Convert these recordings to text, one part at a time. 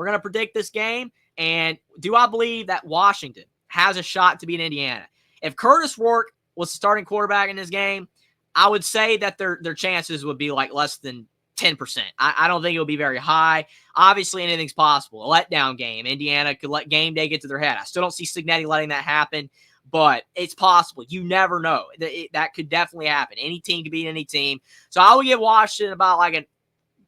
We're going to predict this game. And do I believe that Washington has a shot to beat Indiana? If Curtis Rourke was the starting quarterback in this game, I would say that their chances would be like less than 10%. I don't think it would be very high. Obviously, anything's possible. A letdown game. Indiana could let game day get to their head. I still don't see Cignetti letting that happen, but it's possible. You never know. That could definitely happen. Any team could beat any team. So I would give Washington about like a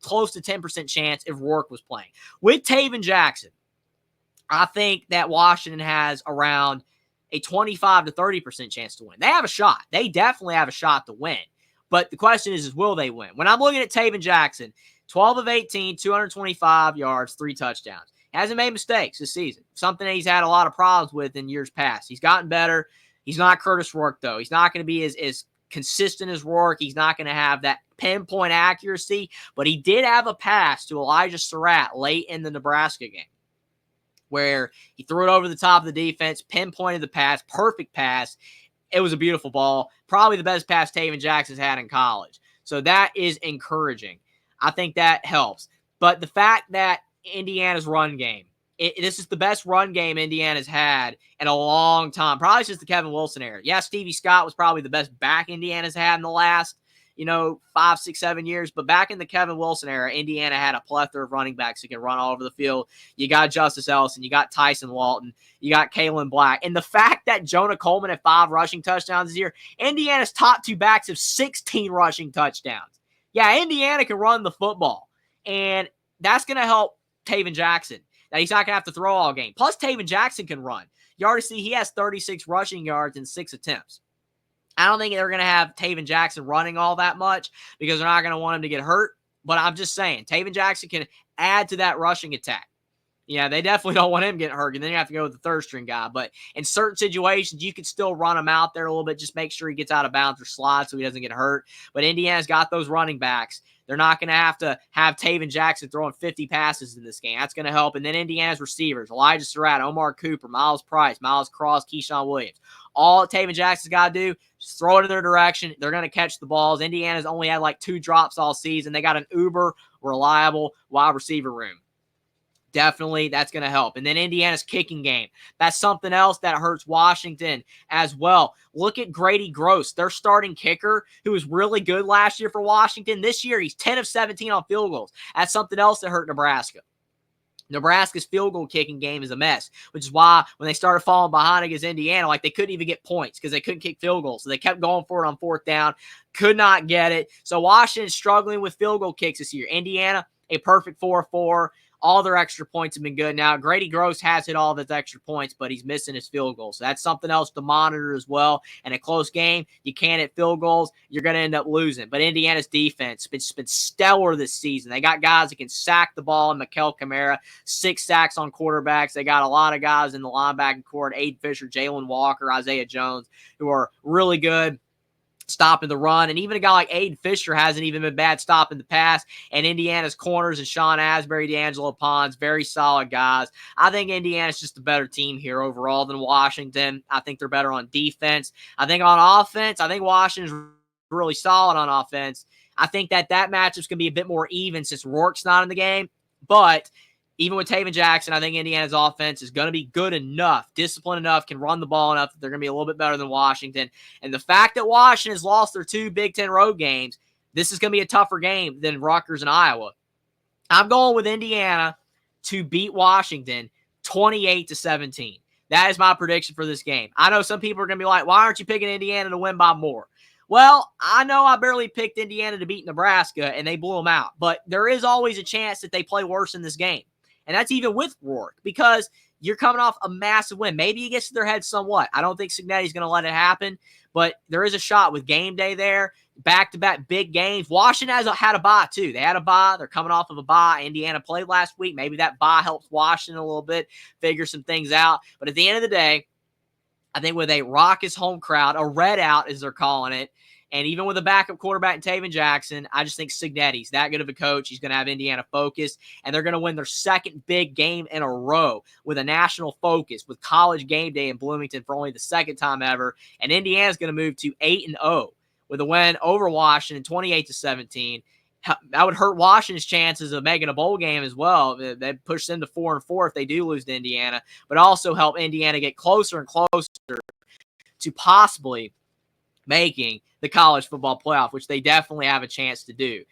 close to 10% chance if Rourke was playing. With Taven Jackson, I think that Washington has around a 25 to 30% chance to win. They have a shot. They definitely have a shot to win. But the question is will they win? When I'm looking at Taven Jackson, 12 of 18, 225 yards, 3 touchdowns. He hasn't made mistakes this season. Something that he's had a lot of problems with in years past. He's gotten better. He's not Curtis Rourke, though. He's not going to be as consistent as Rourke. He's not going to have that pinpoint accuracy. But he did have a pass to Elijah Surratt late in the Nebraska game, where he threw it over the top of the defense, pinpointed the pass, perfect pass. It was a beautiful ball. Probably the best pass Taven Jackson's had in college. So that is encouraging. I think that helps. But the fact that Indiana's run game, this is the best run game Indiana's had in a long time, probably since the Kevin Wilson era. Yeah, Stevie Scott was probably the best back Indiana's had in the last 5, 6, 7 years. But back in the Kevin Wilson era, Indiana had a plethora of running backs who can run all over the field. You got Justice Ellison. You got Tyson Walton. You got Kalen Black. And the fact that Jonah Coleman had 5 rushing touchdowns this year, Indiana's top 2 backs have 16 rushing touchdowns. Yeah, Indiana can run the football. And that's going to help Taven Jackson. Now, he's not going to have to throw all game. Plus, Taven Jackson can run. You already see he has 36 rushing yards in 6 attempts. I don't think they're going to have Taven Jackson running all that much because they're not going to want him to get hurt. But I'm just saying, Taven Jackson can add to that rushing attack. Yeah, they definitely don't want him getting hurt, and then you have to go with the third-string guy. But in certain situations, you can still run him out there a little bit. Just make sure he gets out of bounds or slides so he doesn't get hurt. But Indiana's got those running backs. They're not going to have Taven Jackson throwing 50 passes in this game. That's going to help. And then Indiana's receivers, Elijah Surratt, Omar Cooper, Miles Price, Miles Cross, Keyshawn Williams. All Taven Jackson's got to do is throw it in their direction. They're going to catch the balls. Indiana's only had like 2 drops all season. They got an uber reliable wide receiver room. Definitely, that's going to help. And then Indiana's kicking game. That's something else that hurts Washington as well. Look at Grady Gross, their starting kicker, who was really good last year for Washington. This year, he's 10 of 17 on field goals. That's something else that hurt Nebraska. Nebraska's field goal kicking game is a mess, which is why when they started falling behind against Indiana, like they couldn't even get points because they couldn't kick field goals. So they kept going for it on 4th down, could not get it. So Washington's struggling with field goal kicks this year. Indiana, a perfect 4-4. All their extra points have been good. Now, Grady Gross has hit all of his extra points, but he's missing his field goals. So that's something else to monitor as well. And a close game, you can't hit field goals, you're going to end up losing. But Indiana's defense has been stellar this season. They got guys that can sack the ball, and Mikel Kamara, 6 sacks on quarterbacks. They got a lot of guys in the linebacking court, Aiden Fisher, Jalen Walker, Isaiah Jones, who are really good stopping the run. And even a guy like Aiden Fisher hasn't even been bad stopping the pass. And Indiana's corners and Sean Asbury, D'Angelo Pons, very solid guys. I think Indiana's just a better team here overall than Washington. I think they're better on defense. I think on offense, I think Washington's really solid on offense. I think that matchup's going to be a bit more even since Rourke's not in the game. But even with Taven Jackson, I think Indiana's offense is going to be good enough, disciplined enough, can run the ball enough that they're going to be a little bit better than Washington. And the fact that Washington has lost their 2 Big Ten road games, this is going to be a tougher game than Rutgers and Iowa. I'm going with Indiana to beat Washington 28-17. That is my prediction for this game. I know some people are going to be like, why aren't you picking Indiana to win by more? Well, I know I barely picked Indiana to beat Nebraska, and they blew them out. But there is always a chance that they play worse in this game. And that's even with Rourke because you're coming off a massive win. Maybe he gets to their head somewhat. I don't think Cignetti's going to let it happen, but there is a shot with game day there, back-to-back big games. Washington had a bye, too. They had a bye. They're coming off of a bye. Indiana played last week. Maybe that bye helps Washington a little bit, figure some things out. But at the end of the day, I think with a raucous home crowd, a red out as they're calling it, and even with a backup quarterback in Taven Jackson, I just think Cignetti's that good of a coach. He's going to have Indiana focused, and they're going to win their 2nd big game in a row with a national focus with College Game Day in Bloomington for only the 2nd time ever. And Indiana's going to move to 8-0 with a win over Washington, 28-17. that would hurt Washington's chances of making a bowl game as well. They push them to 4-4 if they do lose to Indiana, but also help Indiana get closer and closer to possibly making the college football playoff, which they definitely have a chance to do.